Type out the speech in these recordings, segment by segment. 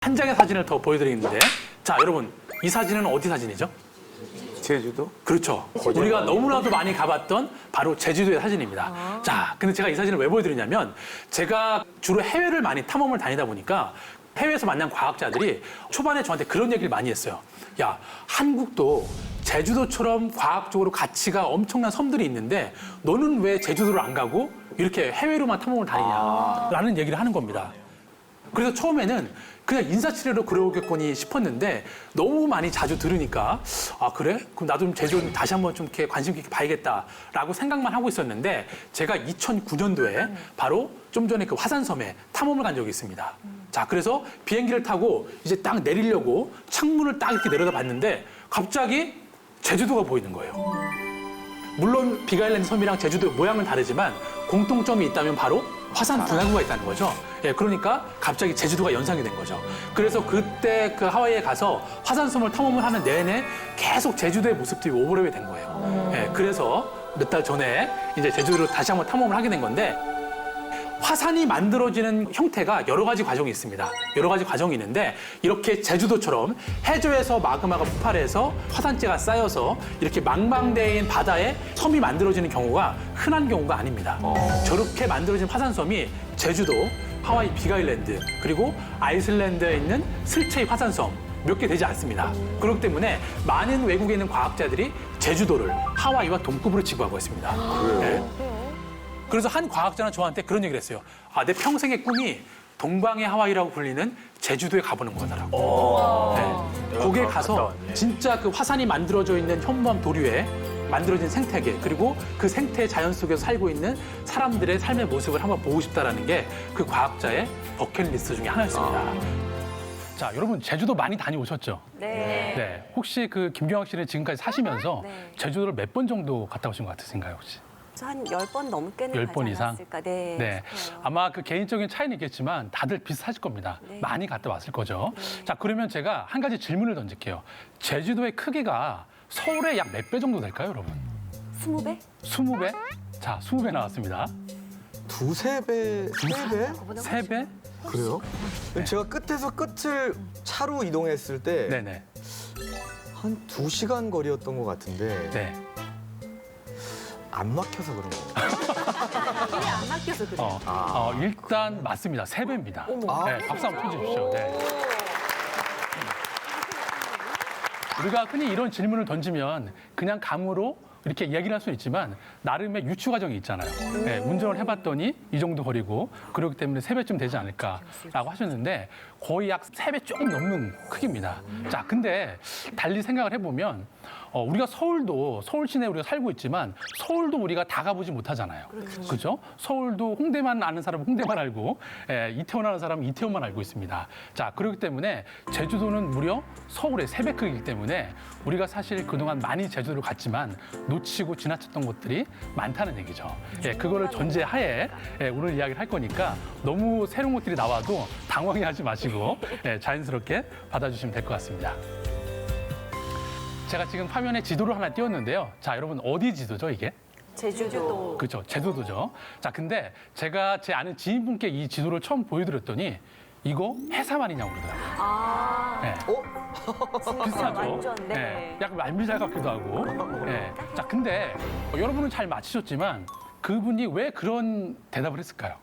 한 장의 사진을 더 보여드리는데, 자, 여러분, 이 사진은 어디 사진이죠? 제주도? 그렇죠. 우리가 너무나도 많이 가봤던 바로 제주도의 사진입니다. 자, 근데 제가 이 사진을 왜 보여드리냐면, 제가 주로 해외를 많이 탐험을 다니다 보니까 해외에서 만난 과학자들이 초반에 저한테 그런 얘기를 많이 했어요. 야, 한국도 제주도처럼 과학적으로 가치가 엄청난 섬들이 있는데 너는 왜 제주도를 안 가고 이렇게 해외로만 탐험을 다니냐라는 얘기를 하는 겁니다. 그래서 처음에는 그냥 인사치레로 그러겠거니 싶었는데 너무 많이 자주 들으니까 아 그래? 그럼 나도 좀 제주도 다시 한번 좀 이렇게 관심 있게 봐야겠다라고 생각만 하고 있었는데 제가 2009년도에 바로 좀 전에 그 화산섬에 탐험을 간 적이 있습니다. 자, 그래서 비행기를 타고 이제 딱 내리려고 창문을 딱 이렇게 내려다 봤는데 갑자기 제주도가 보이는 거예요. 물론 빅아일랜드 섬이랑 제주도 모양은 다르지만 공통점이 있다면 바로 화산 분화구가 있다는 거죠. 예, 그러니까 갑자기 제주도가 연상이 된 거죠. 그래서 그때 그 하와이에 가서 화산섬을 탐험을 하는 내내 계속 제주도의 모습들이 오버랩이 된 거예요. 예, 그래서 몇 달 전에 이제 제주도를 다시 한번 탐험을 하게 된 건데 화산이 만들어지는 형태가 여러 가지 과정이 있습니다. 여러 가지 과정이 있는데 이렇게 제주도처럼 해저에서 마그마가 폭발해서 화산재가 쌓여서 이렇게 망망대해인 바다에 섬이 만들어지는 경우가 흔한 경우가 아닙니다. 저렇게 만들어진 화산섬이 제주도, 하와이 빅아일랜드, 그리고 아이슬란드에 있는 슬체이 화산섬 몇 개 되지 않습니다. 그렇기 때문에 많은 외국에 있는 과학자들이 제주도를 하와이와 동급으로 지구하고 있습니다. 네. 그래서 한 과학자는 저한테 그런 얘기를 했어요. 아, 내 평생의 꿈이 동방의 하와이라고 불리는 제주도에 가보는 거더라고. 네. 거기에 가서 진짜 그 화산이 만들어져 있는 현무암 도류에 만들어진 생태계 그리고 그 생태 자연 속에서 살고 있는 사람들의 삶의 모습을 한번 보고 싶다라는 게 그 과학자의 버킷리스트 중에 하나였습니다. 자, 여러분 제주도 많이 다녀오셨죠? 네. 네. 혹시 그 김경학 씨는 지금까지 사시면서 네. 제주도를 몇 번 정도 갔다 오신 것 같으신가요, 혹시? 한 10번 넘게는 10번 가지 이상? 않았을까. 네. 네. 싶어요. 아마 그 개인적인 차이는 있겠지만 다들 비슷하실 겁니다. 네. 많이 갔다 왔을 거죠. 네. 자, 그러면 제가 한 가지 질문을 던질게요. 제주도의 크기가 서울의 약 몇 배 정도 될까요, 여러분? 20배? 20배? 자, 20배 나왔습니다. 두세 배, 세 배? 그거보다 3배? 그래요? 제가 끝에서 끝을 차로 이동했을 때 한 네네. 2시간 거리였던 것 같은데 네. 안 막혀서 그런 거예요. 길이 안 막혀서 그래요. 일단 맞습니다. 3배입니다. 네, 박수 한번 쳐주십시오. 네. 우리가 흔히 이런 질문을 던지면 그냥 감으로 이렇게 이야기를 할 수는 있지만 나름의 유추 과정이 있잖아요. 네, 운전을 해봤더니 이 정도 거리고 그렇기 때문에 3배쯤 되지 않을까라고 하셨는데 거의 약 3배 조금 넘는 크기입니다. 자, 근데 달리 생각을 해보면 우리가 서울도 서울 시내에 우리가 살고 있지만 서울도 우리가 다 가보지 못하잖아요. 그렇죠? 서울도 홍대만 아는 사람은 홍대만 알고 이태원 아는 사람은 이태원만 알고 있습니다. 자, 그렇기 때문에 제주도는 무려 서울의 3배 크기이기 때문에 우리가 사실 그동안 많이 제주도를 갔지만 놓치고 지나쳤던 곳들이 많다는 얘기죠. 그거를 전제하에 오늘 이야기를 할 거니까 너무 새로운 것들이 나와도 당황해 하지 마시고 자연스럽게 받아주시면 될 것 같습니다. 제가 지금 화면에 지도를 하나 띄웠는데요. 자, 여러분 어디 지도죠, 이게? 제주도. 그렇죠. 제주도죠. 자, 근데 제가 제 아는 지인분께 이 지도를 처음 보여드렸더니 이거 해삼 아니냐고 그러더라고요. 아, 네. 비슷하죠? 완전, 네. 약간 말미잘 같기도 하고. 네. 자, 근데 여러분은 잘 맞히셨지만 그분이 왜 그런 대답을 했을까요?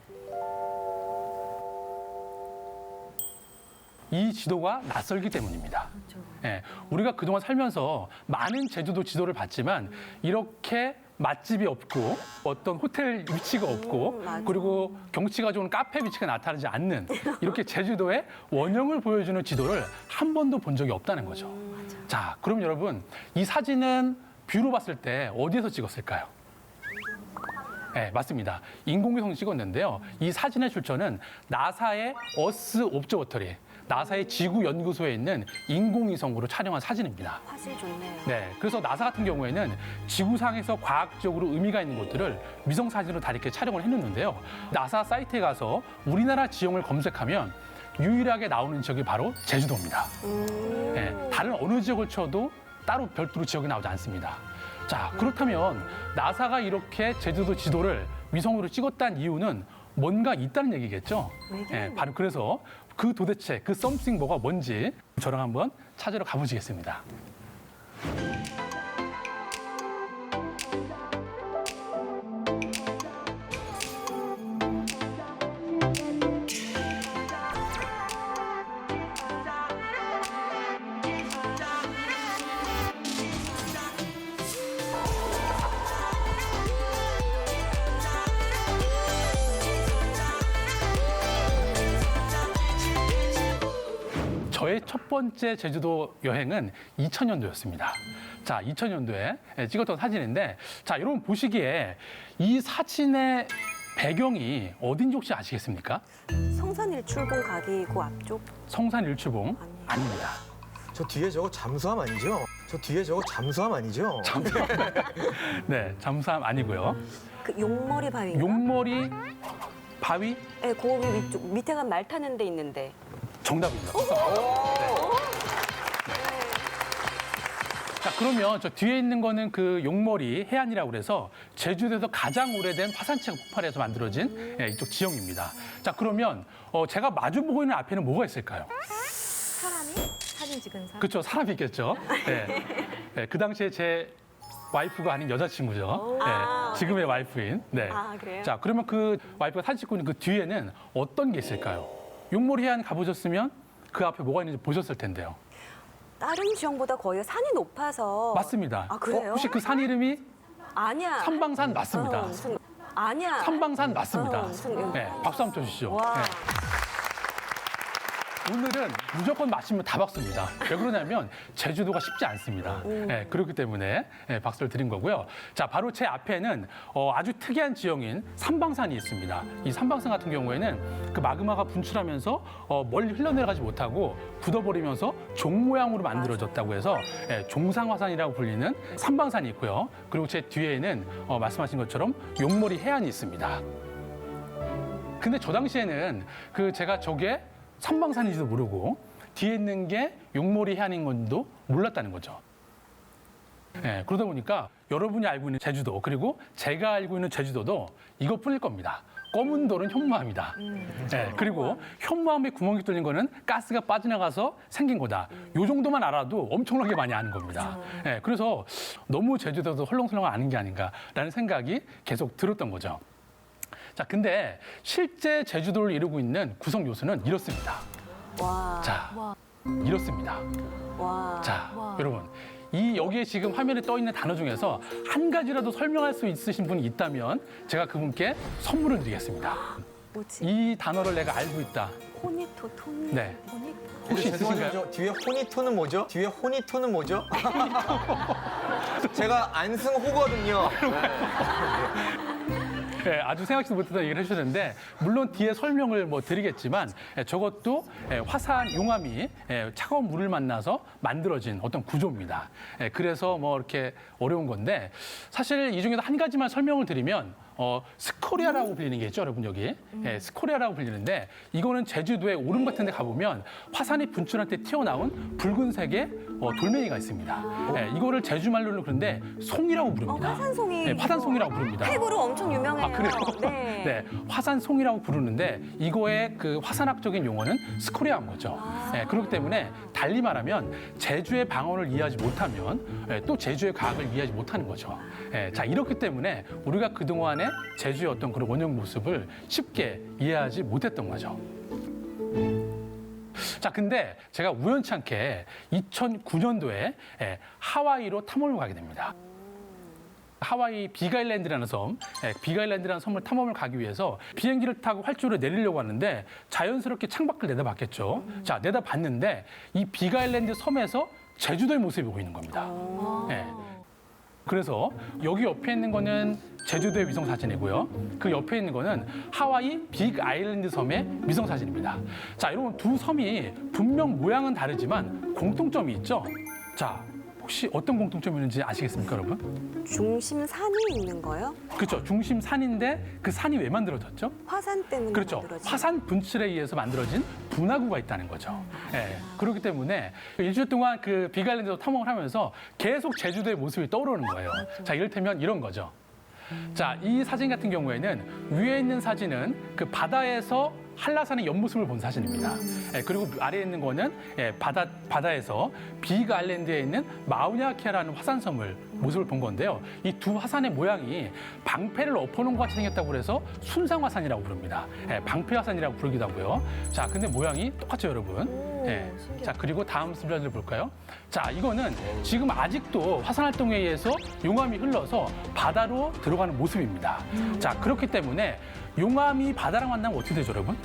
이 지도가 낯설기 때문입니다. 예, 우리가 그동안 살면서 많은 제주도 지도를 봤지만 이렇게 맛집이 없고 어떤 호텔 위치가 없고 맞아. 그리고 경치가 좋은 카페 위치가 나타나지 않는 이렇게 제주도의 원형을 보여주는 지도를 한 번도 본 적이 없다는 거죠. 자, 그럼 여러분 이 사진은 뷰로 봤을 때 어디에서 찍었을까요? 네, 맞습니다. 인공위성 찍었는데요. 이 사진의 출처는 나사의 어스 옵저버터리, 나사의 지구 연구소에 있는 인공위성으로 촬영한 사진입니다. 화질 좋네요. 네, 그래서 나사 같은 경우에는 지구상에서 과학적으로 의미가 있는 곳들을 위성 사진으로 다 이렇게 촬영을 해놓는데요. 나사 사이트에 가서 우리나라 지형을 검색하면 유일하게 나오는 지역이 바로 제주도입니다. 네, 다른 어느 지역을 쳐도 따로 별도로 지역이 나오지 않습니다. 자, 그렇다면 나사가 이렇게 제주도 지도를 위성으로 찍었다는 이유는 뭔가 있다는 얘기겠죠? 바로 그래서 그 도대체 그 썸씽 뭐가 뭔지 저랑 한번 찾으러 가보시겠습니다. 저의 첫 번째 제주도 여행은 2000년도였습니다. 자, 2000년도에 찍었던 사진인데, 자, 여러분 보시기에 이 사진의 배경이 어딘지 혹시 아시겠습니까? 성산일출봉 가기 그 앞쪽. 성산일출봉 아닙니다. 저 뒤에 저거 잠수함 아니죠? 저 뒤에 저거 잠수함 아니죠? 네, 잠수함 아니고요. 그 용머리 바위인가? 용머리 바위 네, 거기 위쪽 밑에 가면 말 타는 데 있는데. 정답입니다. 네. 자, 그러면 저 뒤에 있는 거는 그 용머리 해안이라고 그래서 제주도에서 가장 오래된 화산체가 폭발해서 만들어진 이쪽 지형입니다. 자, 그러면 제가 마주보고 있는 앞에는 뭐가 있을까요? 사람이? 사진 찍은 사람? 그렇죠, 사람이 있겠죠. 네. 네, 그 당시에 제 와이프가 아닌 여자친구죠. 아, 네, 지금의 와이프인. 네. 아, 그래요? 자, 그러면 그 와이프가 사진 찍고 있는 그 뒤에는 어떤 게 있을까요? 용머리 해안 가보셨으면 그 앞에 뭐가 있는지 보셨을 텐데요. 다른 지형보다 거의 산이 높아서. 맞습니다. 아, 그래요? 혹시 그 산 이름이 아니야. 삼방산 맞습니다. 무슨 아니야. 삼방산 맞습니다. 무슨 네, 박수 한번 쳐주시죠. 와. 네. 오늘은 무조건 맞히면 다 박수입니다. 왜 그러냐면 제주도가 쉽지 않습니다. 네, 그렇기 때문에 박수를 드린 거고요. 자, 바로 제 앞에는 아주 특이한 지형인 삼방산이 있습니다. 이 삼방산 같은 경우에는 그 마그마가 분출하면서 멀리 흘러내려가지 못하고 굳어버리면서 종 모양으로 만들어졌다고 해서 종상화산이라고 불리는 삼방산이 있고요. 그리고 제 뒤에는 말씀하신 것처럼 용머리 해안이 있습니다. 근데 저 당시에는 그 제가 저게 삼방산인지도 모르고 뒤에 있는 게 용머리 해안인 건지도 몰랐다는 거죠. 네, 그러다 보니까 여러분이 알고 있는 제주도 그리고 제가 알고 있는 제주도도 이것뿐일 겁니다. 검은 돌은 현무암이다. 네, 그리고 현무암에 구멍이 뚫린 거는 가스가 빠져나가서 생긴 거다. 요 정도만 알아도 엄청나게 많이 아는 겁니다. 네, 그래서 너무 제주도도 헐렁설렁 아는 게 아닌가라는 생각이 계속 들었던 거죠. 자, 근데 실제 제주도를 이루고 있는 구성 요소는 이렇습니다. 와. 자, 이렇습니다. 와. 자, 여러분. 이 여기에 지금 화면에 떠 있는 단어 중에서 한 가지라도 설명할 수 있으신 분이 있다면 제가 그분께 선물을 드리겠습니다. 뭐지? 이 단어를 내가 알고 있다. 호니토 토니. 네. 호니토. 혹시 있으신가요? 저 뒤에 호니토는 뭐죠? 뒤에 호니토는 뭐죠? 제가 안승호거든요. 네, 아주 생각지도 못했던 얘기를 해주셨는데 물론 뒤에 설명을 뭐 드리겠지만 저것도 화산 용암이 차가운 물을 만나서 만들어진 어떤 구조입니다. 그래서 뭐 이렇게 어려운 건데 사실 이 중에서 한 가지만 설명을 드리면 스코리아라고 불리는 게 있죠, 여러분 여기. 스코리아라고 불리는데 이거는 제주도의 오름 같은 데 가보면 화산이 분출할 때 튀어나온 붉은색의 돌멩이가 있습니다. 이거를 제주말로는 그런데 송이라고 부릅니다. 화산송이. 화산송이라고 부릅니다. 팩으로 엄청 유명해요. 아, 그래요? 네. 네, 화산송이라고 부르는데 이거의 그 화산학적인 용어는 스코리아인 거죠. 그렇기 때문에 달리 말하면 제주의 방언을 이해하지 못하면 또 제주의 과학을 이해하지 못하는 거죠. 자, 이렇기 때문에 우리가 그동안에 제주의 어떤 그런 원형 모습을 쉽게 이해하지 못했던 거죠. 자, 근데 제가 우연치 않게 2009년도에 하와이로 탐험을 가게 됩니다. 하와이 빅아일랜드라는 섬, 빅아일랜드라는 섬을 탐험을 가기 위해서 비행기를 타고 활주로에 내리려고 하는데 자연스럽게 창밖을 내다봤겠죠. 자, 내다봤는데 이 빅아일랜드 섬에서 제주도의 모습이 보이는 겁니다. 그래서 여기 옆에 있는 거는 제주도의 위성 사진이고요. 그 옆에 있는 거는 하와이 빅 아일랜드 섬의 위성 사진입니다. 자, 여러분 두 섬이 분명 모양은 다르지만 공통점이 있죠. 자, 혹시 어떤 공통점이 있는지 아시겠습니까, 여러분? 중심 산이 있는 거요? 그렇죠. 중심 산인데 그 산이 왜 만들어졌죠? 화산 때문에 그렇죠. 만들어진. 화산 분출에 의해서 만들어진 분화구가 있다는 거죠. 그렇기 때문에 일주일 동안 그 빅아일랜드 탐험을 하면서 계속 제주도의 모습이 떠오르는 거예요. 자, 이를테면 이런 거죠. 자, 이 사진 같은 경우에는 위에 있는 사진은 그 바다에서 한라산의 옆모습을 본 사진입니다. 예, 그리고 아래에 있는 거는 바다에서 빅 아일랜드에 있는 마우냐케아라는 화산섬을 모습을 본 건데요. 이 두 화산의 모양이 방패를 엎어놓은 것 같이 생겼다고 그래서 순상화산이라고 부릅니다. 방패화산이라고 부르기도 하고요. 자, 근데 모양이 똑같죠, 여러분? 자, 그리고 다음 슬라이드를 볼까요? 자, 이거는 지금 아직도 화산 활동에 의해서 용암이 흘러서 바다로 들어가는 모습입니다. 자, 그렇기 때문에 용암이 바다랑 만나면 어떻게 되죠, 여러분?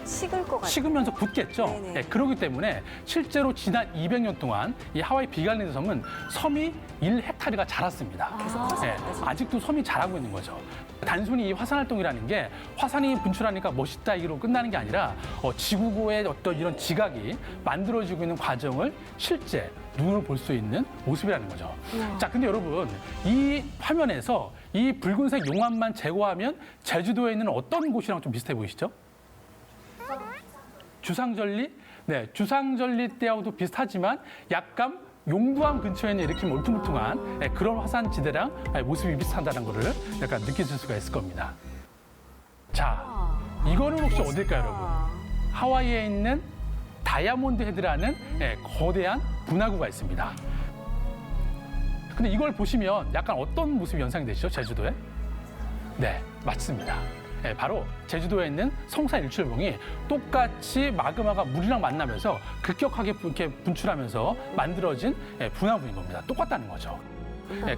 식을 것 같아요. 식으면서 굳겠죠. 네네. 네, 그렇기 때문에 실제로 지난 200년 동안 이 하와이 빅아일랜드 섬은 섬이 1헥타르가 자랐습니다. 계속 커져갔다, 지금. 아직도 섬이 자라고 있는 거죠. 단순히 이 화산 활동이라는 게 화산이 분출하니까 멋있다 이기로 끝나는 게 아니라 지구고의 어떤 이런 지각이 만들어지고 있는 과정을 실제 눈으로 볼 수 있는 모습이라는 거죠. 자, 근데 여러분 이 화면에서 이 붉은색 용암만 제거하면 제주도에 있는 어떤 곳이랑 좀 비슷해 보이시죠? 주상절리? 네, 주상절리 때하고도 비슷하지만 약간 용두암 근처에 있는 이렇게 울퉁불퉁한 그런 화산지대랑 모습이 비슷하다는 거를 약간 느끼실 수가 있을 겁니다. 자, 이거는 혹시 어딜까요, 여러분? 하와이에 있는 다이아몬드 헤드라는 거대한 분화구가 있습니다. 근데 이걸 보시면 약간 어떤 모습이 연상이 되시죠, 제주도에? 네, 맞습니다. 바로 제주도에 있는 성산 일출봉이 똑같이 마그마가 물이랑 만나면서 급격하게 이렇게 분출하면서 만들어진 분화구인 겁니다. 똑같다는 거죠.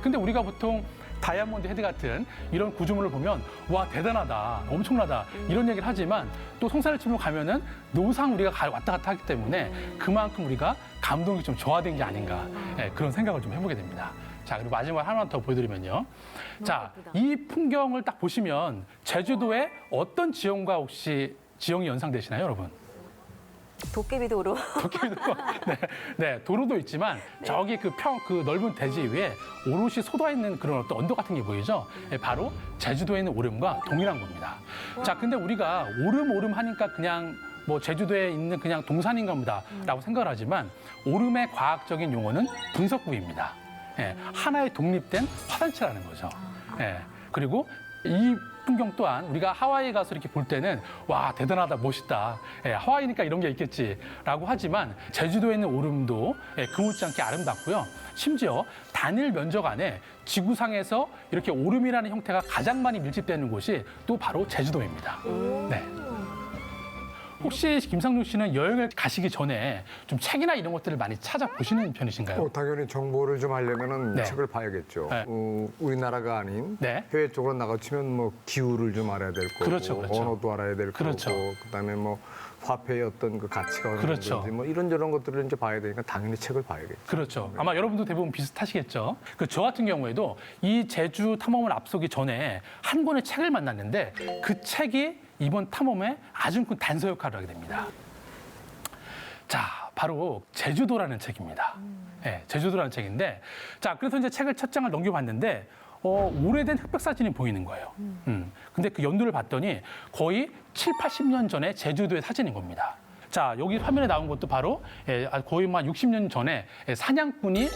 근데 우리가 보통 다이아몬드 헤드 같은 이런 구조물을 보면 와 대단하다, 엄청나다 이런 얘기를 하지만 또 성산 일출봉 가면은 노상 우리가 왔다 갔다 하기 때문에 그만큼 우리가 감동이 좀 저하된 게 아닌가 그런 생각을 좀 해보게 됩니다. 자, 그리고 마지막 하나 더 보여드리면요. 자, 이 풍경을 딱 보시면 제주도에 어떤 지형과 혹시 지형이 연상되시나요, 여러분? 도깨비도로. 도깨비도 네, 도로도 있지만 저기 그 넓은 대지 위에 오롯이 쏟아 있는 그런 어떤 언덕 같은 게 보이죠? 바로 제주도에 있는 오름과 동일한 겁니다. 자, 근데 우리가 오름 하니까 그냥 뭐 제주도에 있는 그냥 동산인가 보다라고 생각을 하지만 오름의 과학적인 용어는 분석구입니다. 하나의 독립된 화산체라는 거죠. 그리고 이 풍경 또한 우리가 하와이에 가서 이렇게 볼 때는 와 대단하다 멋있다 하와이니까 이런 게 있겠지라고 하지만 제주도에 있는 오름도 그 못지않게 아름답고요. 심지어 단일 면적 안에 지구상에서 이렇게 오름이라는 형태가 가장 많이 밀집되는 곳이 또 바로 제주도입니다. 네. 혹시 김상중 씨는 여행을 가시기 전에 좀 책이나 이런 것들을 많이 찾아보시는 편이신가요? 당연히 정보를 좀 하려면은 네. 책을 봐야겠죠. 네. 우리나라가 아닌 네. 해외 쪽으로 나가치면 뭐 기후를 좀 알아야 될 거고, 그렇죠, 그렇죠. 언어도 알아야 될 그렇죠. 거고, 그다음에 뭐 화폐의 어떤 그 가치가 어느 그렇죠. 정도인지 뭐 이런저런 것들을 이제 봐야 되니까 당연히 책을 봐야겠죠. 그렇죠. 아마 여러분도 대부분 비슷하시겠죠. 저 같은 경우에도 이 제주 탐험을 앞서기 전에 한 권의 책을 만났는데 그 책이 이번 탐험에 아주 큰 단서 역할을 하게 됩니다. 자, 바로 제주도라는 책입니다. 제주도라는 책인데, 자, 그래서 이제 책을 첫 장을 넘겨봤는데, 오래된 흑백 사진이 보이는 거예요. 근데 그 연도를 봤더니 거의 7, 80년 전에 제주도의 사진인 겁니다. 자, 여기 화면에 나온 것도 바로 거의 한 60년 전에 사냥꾼이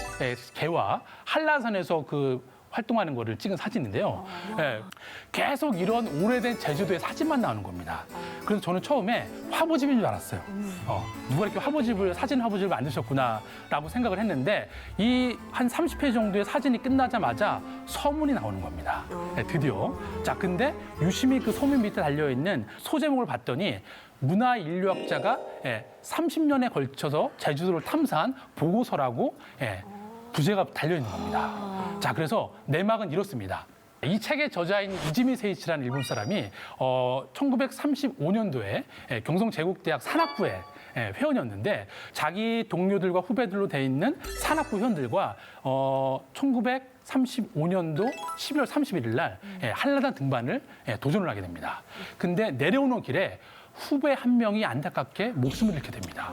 개와 한라산에서 활동하는 거를 찍은 사진인데요. 계속 이런 오래된 제주도의 사진만 나오는 겁니다. 그래서 저는 처음에 화보집인 줄 알았어요. 누가 이렇게 사진 화보집을 만드셨구나라고 생각을 했는데 이 한 30회 정도의 사진이 끝나자마자 서문이 나오는 겁니다. 드디어. 자, 근데 유심히 그 서문 밑에 달려있는 소제목을 봤더니 문화인류학자가 30년에 걸쳐서 제주도를 탐사한 보고서라고 부제가 달려있는 겁니다. 자, 그래서 내막은 이렇습니다. 이 책의 저자인 이지미 세이치라는 일본 사람이 1935년도에 경성제국대학 산악부의 회원이었는데 자기 동료들과 후배들로 돼 있는 산악부 회원들과 1935년도 11월 31일 날 한라산 등반을 도전을 하게 됩니다. 근데 내려오는 길에 후배 한 명이 안타깝게 목숨을 잃게 됩니다.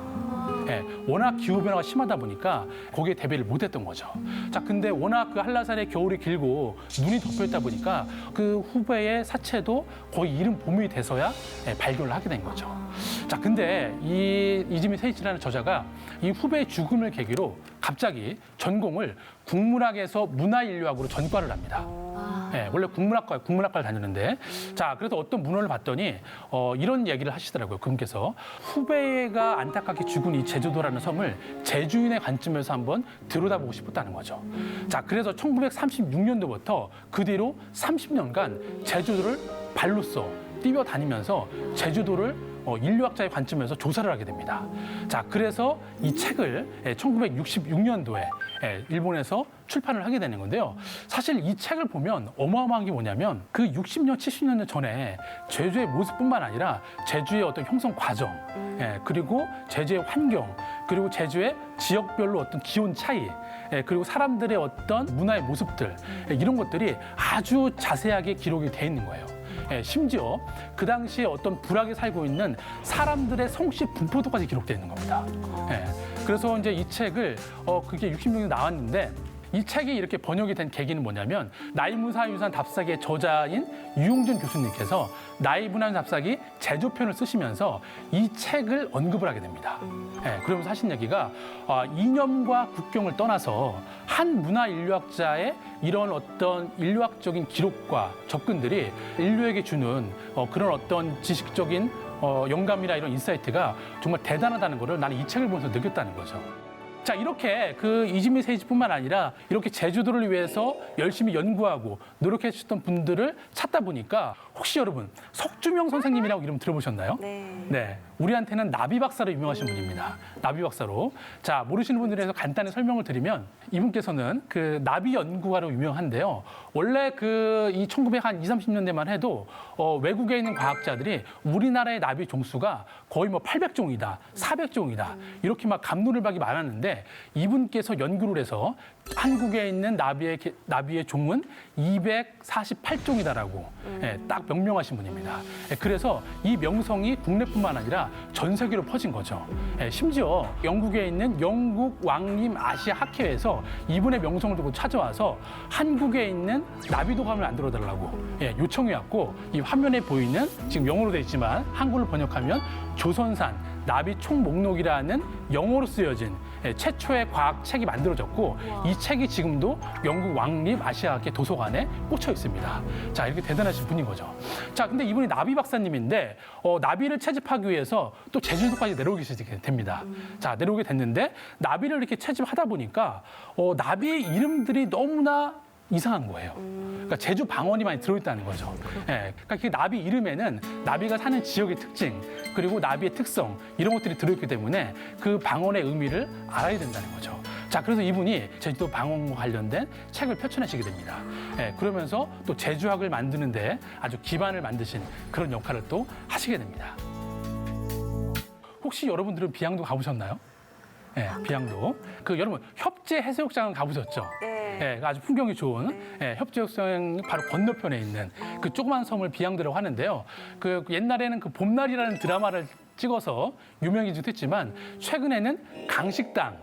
워낙 기후변화가 심하다 보니까 거기에 대비를 못했던 거죠. 자, 근데 워낙 그 한라산의 겨울이 길고 눈이 덮여있다 보니까 그 후배의 사체도 거의 이른 봄이 돼서야 발견을 하게 된 거죠. 자, 근데 이 이지미 세이치라는 저자가 이 후배의 죽음을 계기로 갑자기 전공을 국문학에서 문화인류학으로 전과를 합니다. 예, 원래 국문학과를 다녔는데 자, 그래서 어떤 문헌을 봤더니 이런 얘기를 하시더라고요. 그분께서 후배가 안타깝게 죽은 이 제주도라는 섬을 제주인의 관점에서 한번 들여다보고 싶었다는 거죠. 자, 그래서 1936년도부터 그 뒤로 30년간 제주도를 발로써 뛰어다니면서 제주도를 인류학자의 관점에서 조사를 하게 됩니다. 자, 그래서 이 책을 1966년도에 일본에서 출판을 하게 되는 건데요. 사실 이 책을 보면 어마어마한 게 뭐냐면 그 60년, 70년 전에 제주의 모습뿐만 아니라 제주의 어떤 형성 과정, 그리고 제주의 환경, 그리고 제주의 지역별로 어떤 기온 차이, 그리고 사람들의 어떤 문화의 모습들, 이런 것들이 아주 자세하게 기록이 돼 있는 거예요. 심지어 그 당시에 어떤 불악에 살고 있는 사람들의 성씨 분포도까지 기록되어 있는 겁니다. 그래서 이제 이 책을 그게 66년에 나왔는데 이 책이 이렇게 번역이 된 계기는 뭐냐면 나이문화유산 답사기의 저자인 유용준 교수님께서 나이문화유산 답사기 제조편을 쓰시면서 이 책을 언급을 하게 됩니다. 그러면서 하신 얘기가 이념과 국경을 떠나서 한 문화 인류학자의 이런 어떤 인류학적인 기록과 접근들이 인류에게 주는 그런 어떤 지식적인 영감이나 이런 인사이트가 정말 대단하다는 것을 나는 이 책을 보면서 느꼈다는 거죠. 자, 이렇게 그 이지미 세이지뿐만 아니라 이렇게 제주도를 위해서 열심히 연구하고 노력해 주셨던 분들을 찾다 보니까 혹시 여러분 석주명 선생님이라고 이름 들어보셨나요? 네. 우리한테는 나비 박사로 유명하신 분입니다. 나비 박사로. 자, 모르시는 분들에 대해서 간단히 설명을 드리면 이분께서는 그 나비 연구가로 유명한데요. 원래 그 이 1920, 30년대만 해도 외국에 있는 과학자들이 우리나라의 나비 종수가 거의 뭐 800종이다, 400종이다 이렇게 막 갑론을박이 많았는데 이분께서 연구를 해서 한국에 있는 나비의 종은 248종이다라고 딱 명명하신 분입니다. 그래서 이 명성이 국내뿐만 아니라 전 세계로 퍼진 거죠. 심지어 영국에 있는 영국 왕림 아시아 학회에서 이분의 명성을 두고 찾아와서 한국에 있는 나비도감을 만들어 달라고 요청해왔고 이 화면에 보이는 지금 영어로 되어 있지만 한글로 번역하면 조선산 나비 총목록이라는 영어로 쓰여진 최초의 과학책이 만들어졌고 이 책이 지금도 영국 왕립 아시아학회 도서관에 꽂혀 있습니다. 자, 이렇게 대단하신 분인 거죠. 자, 근데 이분이 나비 박사님인데 나비를 채집하기 위해서 또 제주도까지 내려오게 됩니다. 자, 내려오게 됐는데 나비를 이렇게 채집하다 보니까 나비의 이름들이 너무나 이상한 거예요. 그러니까 제주 방언이 많이 들어있다는 거죠. 그러니까 그 나비 이름에는 나비가 사는 지역의 특징 그리고 나비의 특성 이런 것들이 들어있기 때문에 그 방언의 의미를 알아야 된다는 거죠. 자, 그래서 이분이 제주도 방언과 관련된 책을 펼쳐내시게 됩니다. 그러면서 또 제주학을 만드는데 아주 기반을 만드신 그런 역할을 또 하시게 됩니다. 혹시 여러분들은 비양도 가보셨나요? 비양도. 여러분 협재 해수욕장은 가보셨죠? 아주 풍경이 좋은 협재해수욕장 바로 건너편에 있는 그 조그만 섬을 비양도라고 하는데요. 그 옛날에는 그 봄날이라는 드라마를 찍어서 유명해지기도 했지만 최근에는 강식당,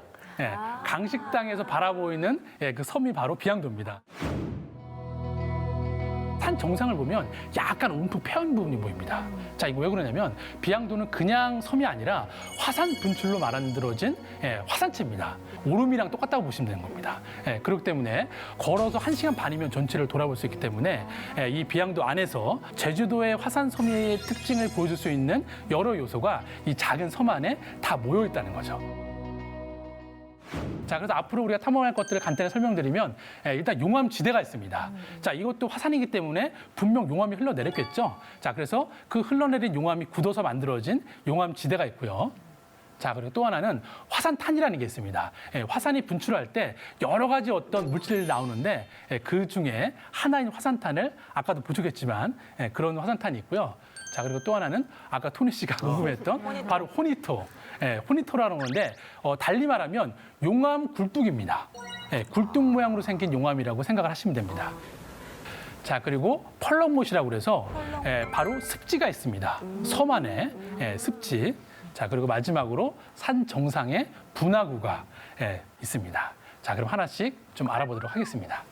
강식당에서 바라보이는 그 섬이 바로 비양도입니다. 산 정상을 보면 약간 움푹 패인 부분이 보입니다. 자, 이거 왜 그러냐면 비양도는 그냥 섬이 아니라 화산 분출로 만들어진 화산체입니다. 오름이랑 똑같다고 보시면 되는 겁니다. 그렇기 때문에 걸어서 1시간 반이면 전체를 돌아볼 수 있기 때문에 이 비양도 안에서 제주도의 화산섬의 특징을 보여줄 수 있는 여러 요소가 이 작은 섬 안에 다 모여 있다는 거죠. 자, 그래서 앞으로 우리가 탐험할 것들을 간단히 설명드리면 일단 용암지대가 있습니다. 자, 이것도 화산이기 때문에 분명 용암이 흘러내렸겠죠. 자, 그래서 그 흘러내린 용암이 굳어서 만들어진 용암지대가 있고요. 자, 그리고 또 하나는 화산탄이라는 게 있습니다. 화산이 분출할 때 여러 가지 어떤 물질이 나오는데 그 중에 하나인 화산탄을 아까도 부족했지만 그런 화산탄이 있고요. 자, 그리고 또 하나는 아까 토니 씨가 궁금했던 바로 호니토. 호니토라는 건데 달리 말하면 용암 굴뚝입니다. 굴뚝 모양으로 생긴 용암이라고 생각을 하시면 됩니다. 자, 그리고 펄럭못이라고 그래서 바로 습지가 있습니다. 섬 안에 습지. 자, 그리고 마지막으로 산 정상에 분화구가 있습니다. 자, 그럼 하나씩 좀 알아보도록 하겠습니다.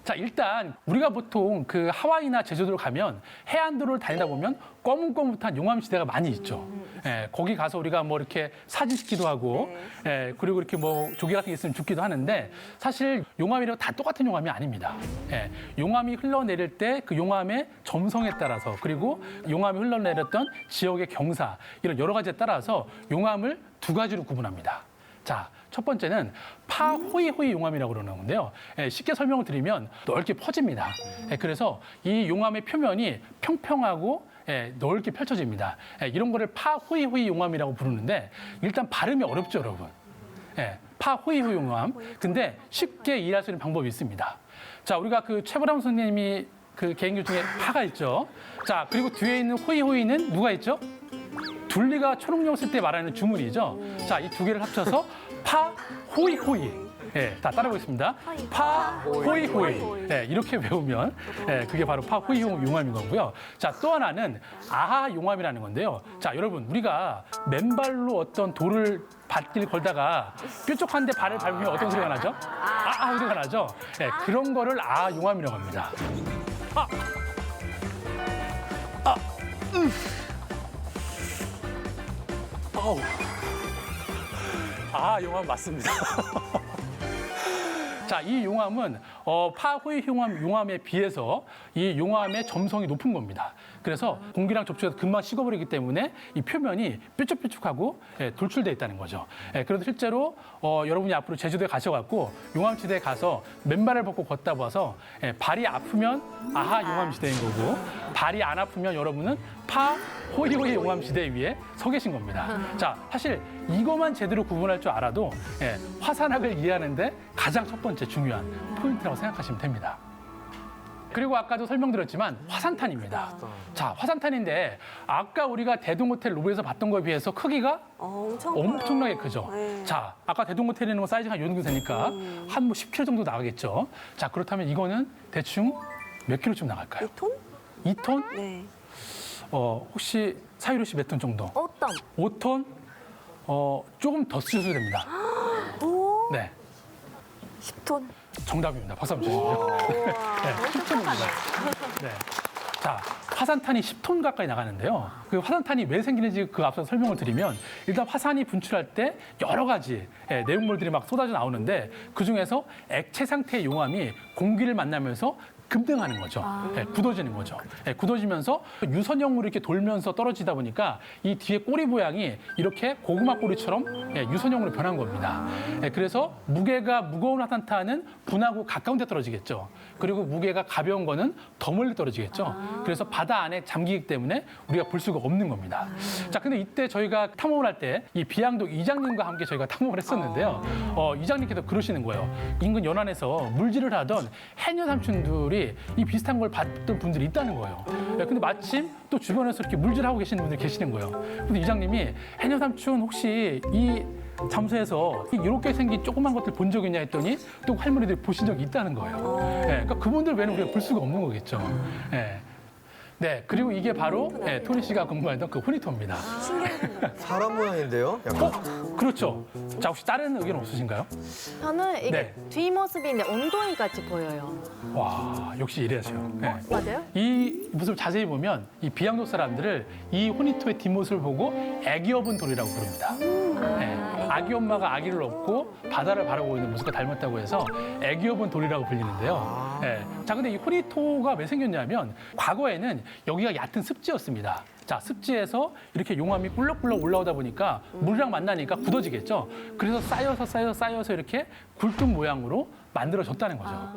자, 일단 우리가 보통 그 하와이나 제주도를 가면 해안도로를 다니다 보면 검은검은한 용암 지대가 많이 있죠. 예, 거기 가서 우리가 뭐 이렇게 사진 찍기도 하고, 예, 그리고 이렇게 뭐 조개 같은 게 있으면 죽기도 하는데 사실 용암이라고 다 똑같은 용암이 아닙니다. 예, 용암이 흘러내릴 때 그 용암의 점성에 따라서 그리고 용암이 흘러내렸던 지역의 경사 이런 여러 가지에 따라서 용암을 두 가지로 구분합니다. 자, 첫 번째는 파호이호이 용암이라고 그러는 건데요. 예, 쉽게 설명을 드리면 넓게 퍼집니다. 예, 그래서 이 용암의 표면이 평평하고 예, 넓게 펼쳐집니다. 예, 이런 거를 파호이호이 용암이라고 부르는데 일단 발음이 어렵죠, 여러분. 예, 파호이호이 용암. 근데 쉽게 이해할 수 있는 방법이 있습니다. 자, 우리가 그 최보람 선생님이 그 개인교 중에 파가 있죠. 자, 그리고 뒤에 있는 호이호이는 누가 있죠? 둘리가 초록용 쓸 때 말하는 주문이죠. 자, 이 두 개를 합쳐서 파, 호이, 호이. 예, 다 따라보겠습니다. 파, 호이, 호이. 예, 이렇게 배우면 예, 그게 바로 파, 호이, 호이 용암인 거고요. 자, 또 하나는 아하 용암이라는 건데요. 자, 여러분, 우리가 맨발로 어떤 돌을 밭길 걸다가 뾰족한데 발을 밟으면 어떤 소리가 나죠? 아아 소리가 나죠? 예, 그런 거를 아하 용암이라고 합니다. 아우. 아, 용암 맞습니다. 자, 이 용암은 파호이 용암에 비해서 이 용암의 점성이 높은 겁니다. 그래서 공기랑 접촉해서 금방 식어버리기 때문에 이 표면이 뾰족뾰족하고 예, 돌출되어 있다는 거죠. 예, 그래서 실제로 여러분이 앞으로 제주도에 가셔갖고 용암지대에 가서 맨발을 벗고 걷다 봐서 예, 발이 아프면 아하 용암지대인 거고 발이 안 아프면 여러분은 파 호이호이 용암지대 위에 서 계신 겁니다. 자, 사실 이것만 제대로 구분할 줄 알아도 예, 화산학을 이해하는데 가장 첫 번째 중요한 포인트라고 생각하시면 됩니다. 그리고 아까도 설명드렸지만 화산탄입니다. 자, 화산탄인데 아까 우리가 대동호텔 로비에서 봤던 거에 비해서 크기가 엄청나게 크죠. 네. 자, 아까 대동호텔에는 뭐 사이즈가 요 정도 되니까 한 뭐 10kg 정도 나가겠죠. 자, 그렇다면 이거는 대충 몇 킬로쯤 나갈까요? 2톤? 2톤? 네. 혹시 사유리 씨 몇 톤 정도? 어떤? 5톤? 조금 더 쓰셔도 됩니다. 오, 네, 10톤. 정답입니다. 박수 한번 주시죠. 네, 10톤입니다. 네. 자, 화산탄이 10톤 가까이 나가는데요. 그 화산탄이 왜 생기는지 그 앞서 설명을 드리면 일단 화산이 분출할 때 여러 가지 내용물들이 막 쏟아져 나오는데 그중에서 액체 상태의 용암이 공기를 만나면서 급등하는 거죠. 예, 굳어지는 거죠. 예, 굳어지면서 유선형으로 이렇게 돌면서 떨어지다 보니까 이 뒤에 꼬리 모양이 이렇게 고구마 꼬리처럼 예, 유선형으로 변한 겁니다. 예, 그래서 무게가 무거운 화산탄은 분하고 가까운 데 떨어지겠죠. 그리고 무게가 가벼운 거는 더 멀리 떨어지겠죠. 그래서 바다 안에 잠기기 때문에 우리가 볼 수가 없는 겁니다. 자, 근데 이때 저희가 탐험을 할 때 이 비양도 이장님과 함께 저희가 탐험을 했었는데요. 이장님께서 그러시는 거예요. 인근 연안에서 물질을 하던 해녀 삼촌들이 이 비슷한 걸 봤던 분들이 있다는 거예요. 근데 마침 또 주변에서 이렇게 물질하고 계시는 분들이 계시는 거예요. 근데 이장님이 해녀 삼촌 혹시 이 잠수해서 이렇게 생긴 조그만 것들 본 적 있냐 했더니 또 할머니들이 보신 적이 있다는 거예요. 그러니까 그분들 외에는 우리가 볼 수가 없는 거겠죠. 네, 그리고 이게 바로 토니 씨가 공부했던 그 호니토입니다. 사람 모양인데요? 약간. 그렇죠. 자, 혹시 다른 의견 없으신가요? 저는 이게 네. 뒷모습인데 엉덩이 같이 보여요. 와, 역시 이래야죠. 네. 맞아요? 이 모습을 자세히 보면 이 비양도 사람들을 이 호니토의 뒷모습을 보고 애기 업은 돌이라고 부릅니다. 네. 아기 엄마가 아기를 업고 바다를 바라보고 있는 모습과 닮았다고 해서 애기 업은 돌이라고 불리는데요. 네. 자, 근데 이 호니토가 왜 생겼냐면 과거에는 여기가 얕은 습지였습니다. 자, 습지에서 이렇게 용암이 꿀럭꿀럭 올라오다 보니까 물이랑 만나니까 굳어지겠죠. 그래서 쌓여서 이렇게 굴뚝 모양으로 만들어졌다는 거죠.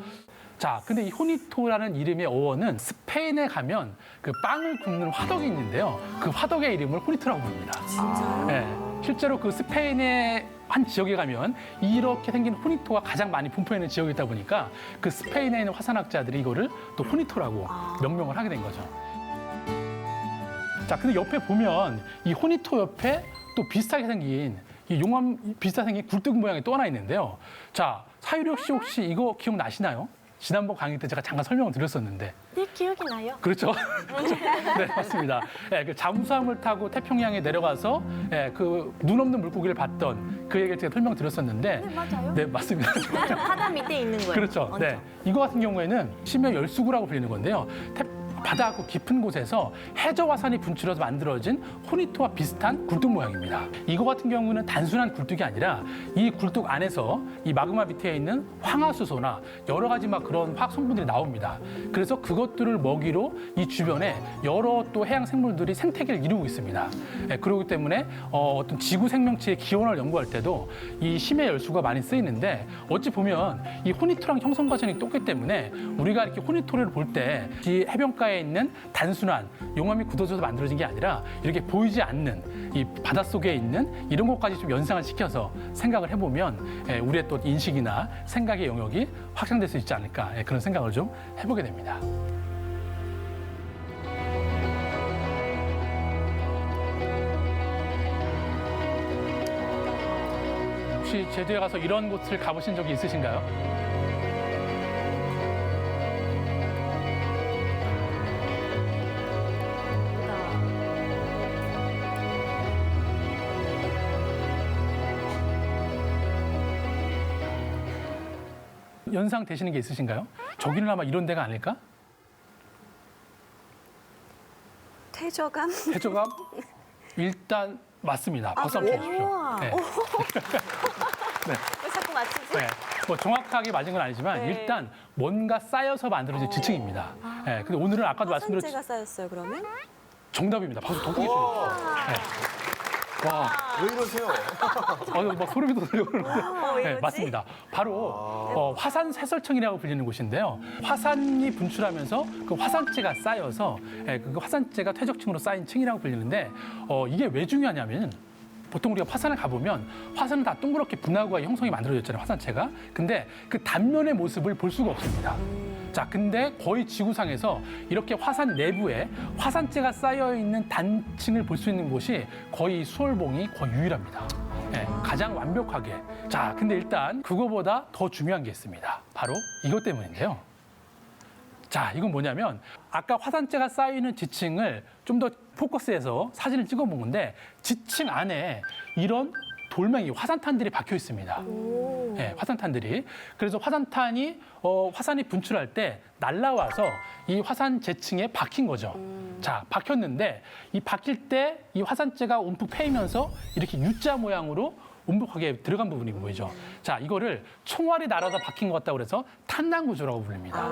자, 근데 이 호니토라는 이름의 어원은 스페인에 가면 그 빵을 굽는 화덕이 있는데요. 그 화덕의 이름을 호니토라고 부릅니다. 진짜요? 네, 실제로 그 스페인의 한 지역에 가면 이렇게 생긴 호니토가 가장 많이 분포되는 지역이다 보니까 그 스페인에 있는 화산학자들이 이거를 또 호니토라고 명명을 하게 된 거죠. 자, 근데 옆에 보면 이 호니토 옆에 또 비슷하게 생긴 이 용암 비슷하게 생긴 굴뚝 모양이 또 하나 있는데요. 자, 사유리 씨 혹시 이거 기억나시나요? 지난번 강의 때 제가 잠깐 설명을 드렸었는데 네, 기억이 나요. 그렇죠? 네, 맞습니다. 그 잠수함을 타고 태평양에 내려가서 그 눈 없는 물고기를 봤던 그 얘기를 제가 설명드렸었는데 네, 맞아요. 네, 맞습니다. 바다 밑에 있는 거예요. 그렇죠. 먼저. 네. 이거 같은 경우에는 심해 열수구라고 불리는 건데요. 바다 그 깊은 곳에서 해저 화산이 분출해서 만들어진 호니토와 비슷한 굴뚝 모양입니다. 이거 같은 경우는 단순한 굴뚝이 아니라 이 굴뚝 안에서 이 마그마 밑에 있는 황화수소나 여러 가지 막 그런 화학 성분들이 나옵니다. 그래서 그것들을 먹이로 이 주변에 여러 또 해양 생물들이 생태계를 이루고 있습니다. 그렇기 때문에 어떤 지구 생명체의 기원을 연구할 때도 이 심해 열수가 많이 쓰이는데 어찌 보면 이 호니토랑 형성 과정이 똑같기 때문에 우리가 이렇게 호니토를 볼 때 이 해변가에 있는 단순한 용암이 굳어져서 만들어진 게 아니라 이렇게 보이지 않는 이 바닷속에 있는 이런 것까지 좀 연상을 시켜서 생각을 해보면 우리의 또 인식이나 생각의 영역이 확장될 수 있지 않을까 그런 생각을 좀 해보게 됩니다. 혹시 제주에 가서 이런 곳을 가보신 적이 있으신가요? 연상 되시는 게 있으신가요? 저기는 아마 이런 데가 아닐까? 태저감? 해조감? 일단 맞습니다. 박수 한번 주십시오. 우와. 네. 왜 자꾸 맞추지? 네. 뭐 정확하게 맞은 건 아니지만 네. 일단 뭔가 쌓여서 만들어진 지층입니다. 네. 근데 오늘은 아까도 말씀드렸지 화산재가 쌓였어요, 그러면? 정답입니다. 박수 더 크게 주십시오. 네. 와, 왜 이러세요? 막 소름이 돋으려고 그러는데. 왜 네, 이러지? 맞습니다. 바로 화산 세설층이라고 불리는 곳인데요. 화산이 분출하면서 그 화산재가 쌓여서 그 화산재가 퇴적층으로 쌓인 층이라고 불리는데 이게 왜 중요하냐면 보통 우리가 화산을 가보면 화산은 다 동그랗게 분화구가 형성이 만들어졌잖아요, 화산체가. 근데 그 단면의 모습을 볼 수가 없습니다. 자, 근데 거의 지구상에서 이렇게 화산 내부에 화산재가 쌓여있는 단층을 볼 수 있는 곳이 거의 수월봉이 거의 유일합니다. 가장 완벽하게. 자, 근데 일단 그거보다 더 중요한 게 있습니다. 바로 이것 때문인데요. 자, 이건 뭐냐면 아까 화산재가 쌓이는 지층을 좀 더 포커스해서 사진을 찍어본 건데 지층 안에 이런 돌멩이, 화산탄들이 박혀 있습니다. 화산탄들이. 그래서 화산탄이 화산이 분출할 때 날라와서 이 화산 재층에 박힌 거죠. 자, 박혔는데 이 박힐 때 이 화산재가 움푹 패이면서 이렇게 U자 모양으로 움푹하게 들어간 부분이 보이죠. 자, 이거를 총알이 날아서 박힌 것 같다고 그래서 탄당구조라고 불립니다.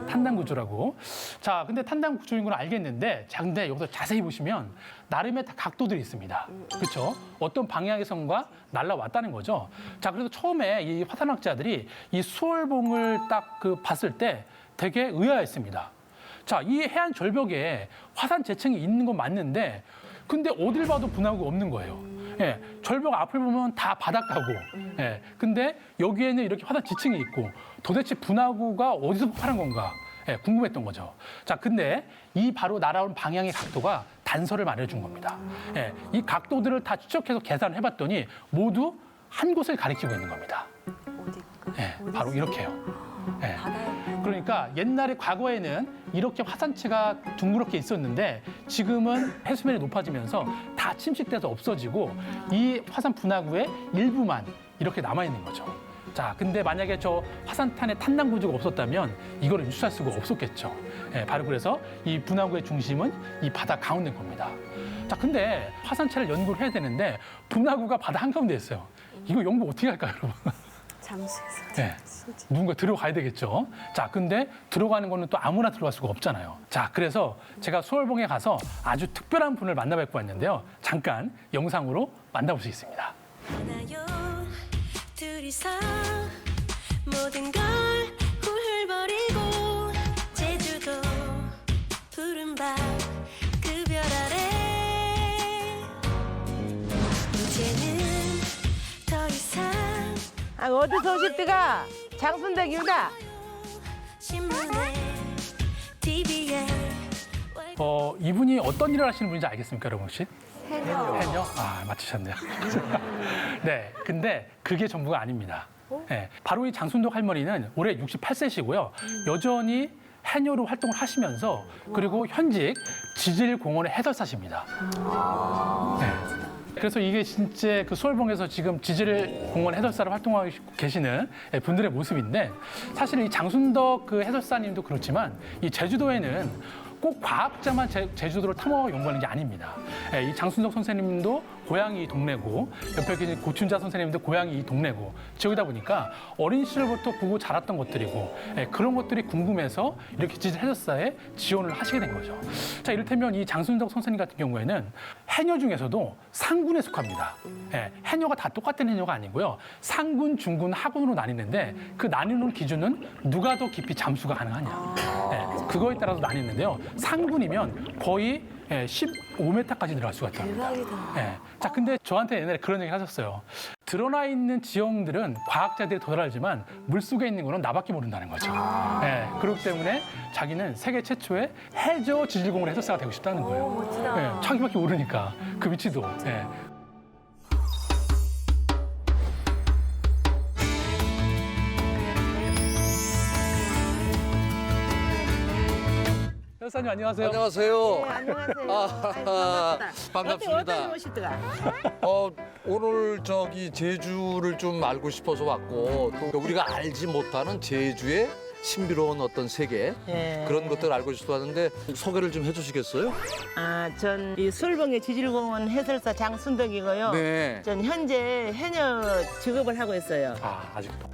탄당구조라고. 자, 근데 탄당구조인 건 알겠는데, 자, 근데 여기서 자세히 보시면 나름의 다 각도들이 있습니다. 그렇죠? 어떤 방향에선가 날아왔다는 거죠. 자, 그래서 처음에 이 화산학자들이 이 수월봉을 딱 봤을 때 되게 의아했습니다. 자, 이 해안 절벽에 화산 재층이 있는 건 맞는데, 근데 어딜 봐도 분화구가 없는 거예요. 절벽 앞을 보면 다 바닷가고, 근데 여기에는 이렇게 화산 지층이 있고 도대체 분화구가 어디서 폭발한 건가 궁금했던 거죠. 자, 근데 이 바로 날아온 방향의 각도가 단서를 말해준 겁니다. 이 각도들을 다 추적해서 계산을 해봤더니 모두 한 곳을 가리키고 있는 겁니다. 어디? 바로 이렇게요. 바다에. 그러니까 옛날에 과거에는 이렇게 화산체가 둥그렇게 있었는데 지금은 해수면이 높아지면서 다 침식돼서 없어지고 이 화산 분화구의 일부만 이렇게 남아있는 거죠. 자, 근데 만약에 저 화산탄의 탄당 구조가 없었다면 이거를 유추할 수가 없었겠죠. 바로 그래서 이 분화구의 중심은 이 바다 가운데인 겁니다. 자, 근데 화산체를 연구를 해야 되는데 분화구가 바다 한가운데 있어요. 이거 연구 어떻게 할까요, 여러분? 잠수해서. 누군가 들어가야 되겠죠. 자, 근데 들어가는 거는 또 아무나 들어갈 수가 없잖아요. 자, 그래서 제가 수월봉에 가서 아주 특별한 분을 만나뵙고 왔는데요. 잠깐 영상으로 만나볼 수 있습니다. 나요 둘이서 모든 걸 훌훌거리고 제주도 푸른 밤 그 별 아래 이제는 더 이상 어디서 오십니까? 장순덕입니다. 신문에 TV에 이분이 어떤 일을 하시는 분인지 알겠습니까, 여러분 혹시? 해녀. 해녀? 아, 맞추셨네요. 네, 근데 그게 전부가 아닙니다. 예, 바로 이 장순덕 할머니는 올해 68세시고요. 여전히 해녀로 활동을 하시면서 그리고 현직 지질공원의 해설사십니다. 네. 그래서 이게 진짜 그 수월봉에서 지금 지질공원 해설사로 활동하고 계시는 분들의 모습인데 사실 이 장순덕 그 해설사님도 그렇지만 이 제주도에는 꼭 과학자만 제주도를 탐험하고 연구하는 게 아닙니다. 예, 이 장순덕 선생님도 고향이 이 동네고 옆에 계신 고춘자 선생님도 고향이 이 동네고 지역이다 보니까 어린 시절부터 보고 자랐던 것들이고 예, 그런 것들이 궁금해서 이렇게 지질 해설사에 지원을 하시게 된 거죠. 자, 이를테면 이 장순덕 선생님 같은 경우에는 해녀 중에서도 상군에 속합니다. 예, 해녀가 다 똑같은 해녀가 아니고요. 상군, 중군, 하군으로 나뉘는데 그 나뉘는 기준은 누가 더 깊이 잠수가 가능하냐. 예, 그거에 따라서 나뉘는데요. 상군이면 거의 15m까지 들어갈 수가 있다. 대박이다. 예. 자, 근데 저한테 옛날에 그런 얘기 하셨어요. 드러나 있는 지형들은 과학자들이 더 잘 알지만 물속에 있는 거는 나밖에 모른다는 거죠. 예. 그렇기 때문에 자기는 세계 최초의 해저 지질공원 해설사가 되고 싶다는 거예요. 멋지다. 예. 자기밖에 모르니까 그 위치도. 예. 해설사님 안녕하세요. 안녕하세요. 안녕하세요. 아, 반갑습니다. 어떤 오실때가? 오늘 저기 제주를 좀 알고 싶어서 왔고 또 우리가 알지 못하는 제주의 신비로운 어떤 세계 예. 그런 것들을 알고 싶어 왔는데 소개를 좀 해주시겠어요? 전 이 수월봉의 지질공원 해설사 장순덕이고요. 네. 전 현재 해녀 직업을 하고 있어요. 아, 아직도.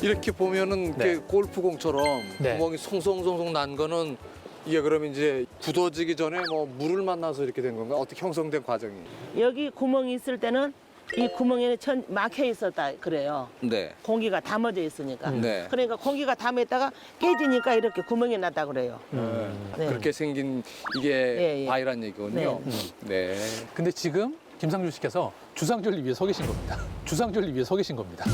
이렇게 보면은 네. 이렇게 골프공처럼 네. 구멍이 송송송송 난 거는 이게 그럼 이제 굳어지기 전에 뭐 물을 만나서 이렇게 된 건가? 어떻게 형성된 과정이? 여기 구멍이 있을 때는 이 구멍에 막혀 있었다 그래요. 네. 공기가 담아져 있으니까. 네. 그러니까 공기가 담아 있다가 깨지니까 이렇게 구멍이 났다 그래요. 네. 그렇게 생긴 이게 예, 예. 바위란 얘기군요. 네. 근데 지금 김상준 씨께서 주상절리 위에 서 계신 겁니다. 주상절리 위에 서 계신 겁니다.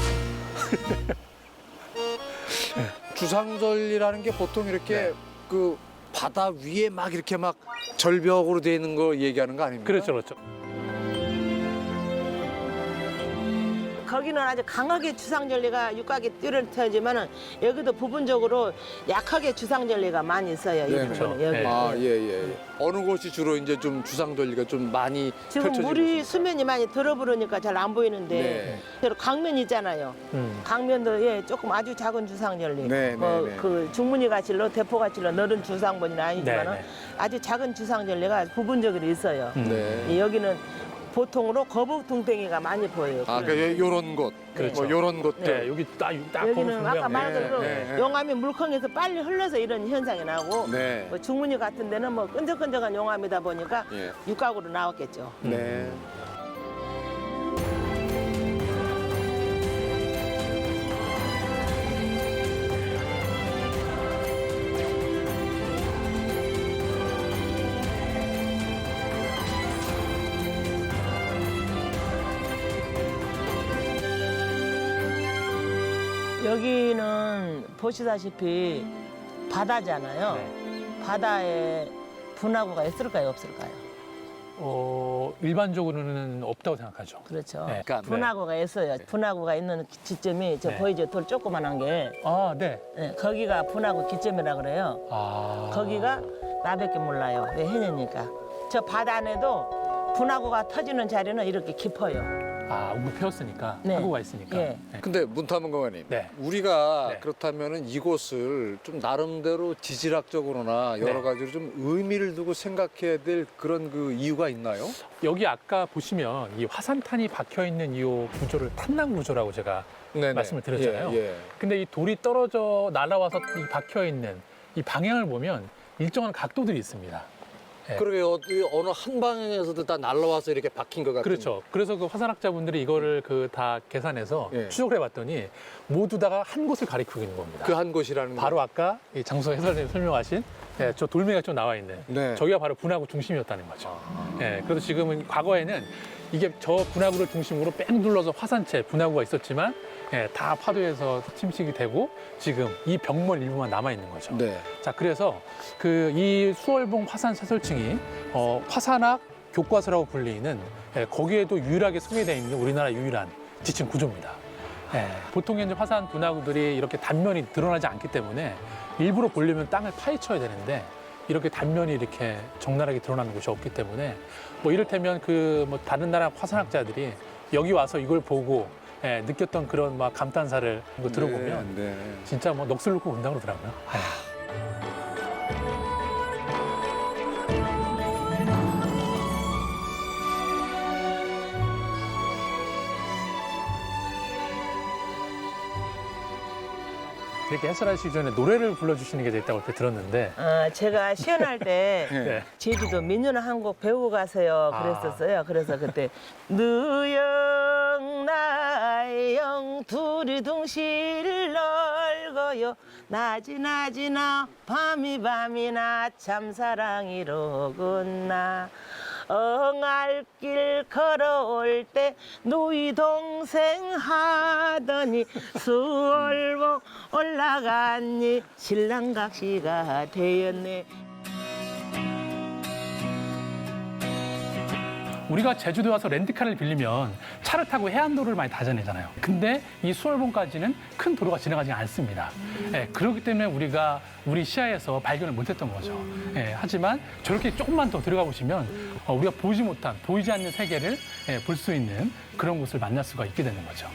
주상절리라는 게 보통 이렇게 네. 그 바다 위에 막 이렇게 막 절벽으로 돼 있는 거 얘기하는 거 아닙니까? 그렇죠, 그렇죠. 거기는 아주 강하게 주상절리가 육각이 뚜렷하지만은 여기도 부분적으로 약하게 주상절리가 많이 있어요. 이 네, 부분은 그렇죠. 여기. 네. 아, 예. 어느 곳이 주로 이제 좀 주상절리가 좀 많이 지금 펼쳐지고 물이 있습니까? 수면이 많이 들어부르니까 잘 안 보이는데 네. 저로 강면 있잖아요. 강면도 조금 아주 작은 주상절리. 네, 네, 네. 그 중문이 가칠로 대포 가칠로 너른 주상본이는 아니지만은 네, 네. 아주 작은 주상절리가 부분적으로 있어요. 네. 여기는 보통으로 거북둥땡이가 많이 보여요. 아, 그러니까 요런 곳. 그렇죠. 뭐 요런 곳들. 네, 여기 딱 여기는 아까 말한 대로 네, 네. 용암이 물컹해서 빨리 흘러서 이런 현상이 나고 네. 뭐 중문이 같은 데는 뭐 끈적끈적한 용암이다 보니까 예. 육각으로 나왔겠죠. 네. 여기는 보시다시피 바다잖아요. 네. 바다에 분화구가 있을까요, 없을까요? 일반적으로는 없다고 생각하죠. 그렇죠. 네. 그러니까, 분화구가 있어요. 분화구가 있는 지점이 저 네. 보이죠? 돌 조그만한 게. 아, 네. 네, 거기가 분화구 기점이라 그래요. 아. 거기가 나밖에 몰라요. 왜 해녀니까. 저 바다 안에도 분화구가 터지는 자리는 이렇게 깊어요. 아, 우리 폈으니까. 네. 하고가 있으니까. 예. 네. 근데 문탐은 공원님, 네. 우리가 네. 그렇다면은 이곳을 좀 나름대로 지질학적으로나 여러 네. 가지로 좀 의미를 두고 생각해야 될 그런 그 이유가 있나요? 여기 아까 보시면 이 화산탄이 박혀 있는 이 구조를 탄난 구조라고 제가 네네. 말씀을 드렸잖아요. 예, 예. 근데 이 돌이 떨어져 날아와서 이 박혀 있는 이 방향을 보면 일정한 각도들이 있습니다. 예. 그러게 어느 한 방향에서도 다 날라와서 이렇게 박힌 것 같은. 그렇죠. 그래서 그 화산학자분들이 이거를 그 다 계산해서 예. 추적을 해봤더니 모두 다가 한 곳을 가리키고 있는 겁니다. 그 한 곳이라는 거. 바로 아까 이 장소 해설님 설명하신 예, 저 돌멩이가 좀 나와 있는 네. 저기가 바로 분화구 중심이었다는 거죠. 예, 그래서 지금은 과거에는 이게 저 분화구를 중심으로 뺑 둘러서 화산체 분화구가 있었지만 예, 다 파도에서 침식이 되고 지금 이 벽면 일부만 남아 있는 거죠. 네. 자, 그래서 그 이 수월봉 화산 사설층이 화산학 교과서라고 불리는 예, 거기에도 유일하게 소개되어 있는 우리나라 유일한 지층 구조입니다. 예, 보통 이제 화산 분화구들이 이렇게 단면이 드러나지 않기 때문에 일부러 보려면 땅을 파헤쳐야 되는데 이렇게 단면이 이렇게 적나라하게 드러나는 곳이 없기 때문에 뭐 이를테면 그 뭐 다른 나라 화산학자들이 여기 와서 이걸 보고 예, 느꼈던 그런 막 감탄사를 이거 들어보면 네. 진짜 뭐 넋을 놓고 본다고 그러더라고요. 예. 이렇게 해설하시기 전에 노래를 불러주시는 게 있다고 이렇게 들었는데 제가 시연할 때 네. 제주도 민요는 한 곡 배우고 가세요 그랬었어요. 그래서 그때 느영 나영 둘이 둥실 넓어요 낮이나 밤이나 참 사랑이로구나 엉알길 걸어올 때 누이 동생 하더니 수월봉 올라갔니 신랑각시가 되었네. 우리가 제주도에 와서 렌트카를 빌리면 차를 타고 해안도로를 많이 다녀내잖아요. 근데 이 수월봉까지는 큰 도로가 지나가지 않습니다. 예, 그렇기 때문에 우리가 우리 시야에서 발견을 못했던 거죠. 예, 하지만 저렇게 조금만 더 들어가 보시면 우리가 보지 못한, 보이지 않는 세계를 볼 수 있는 그런 곳을 만날 수가 있게 되는 거죠.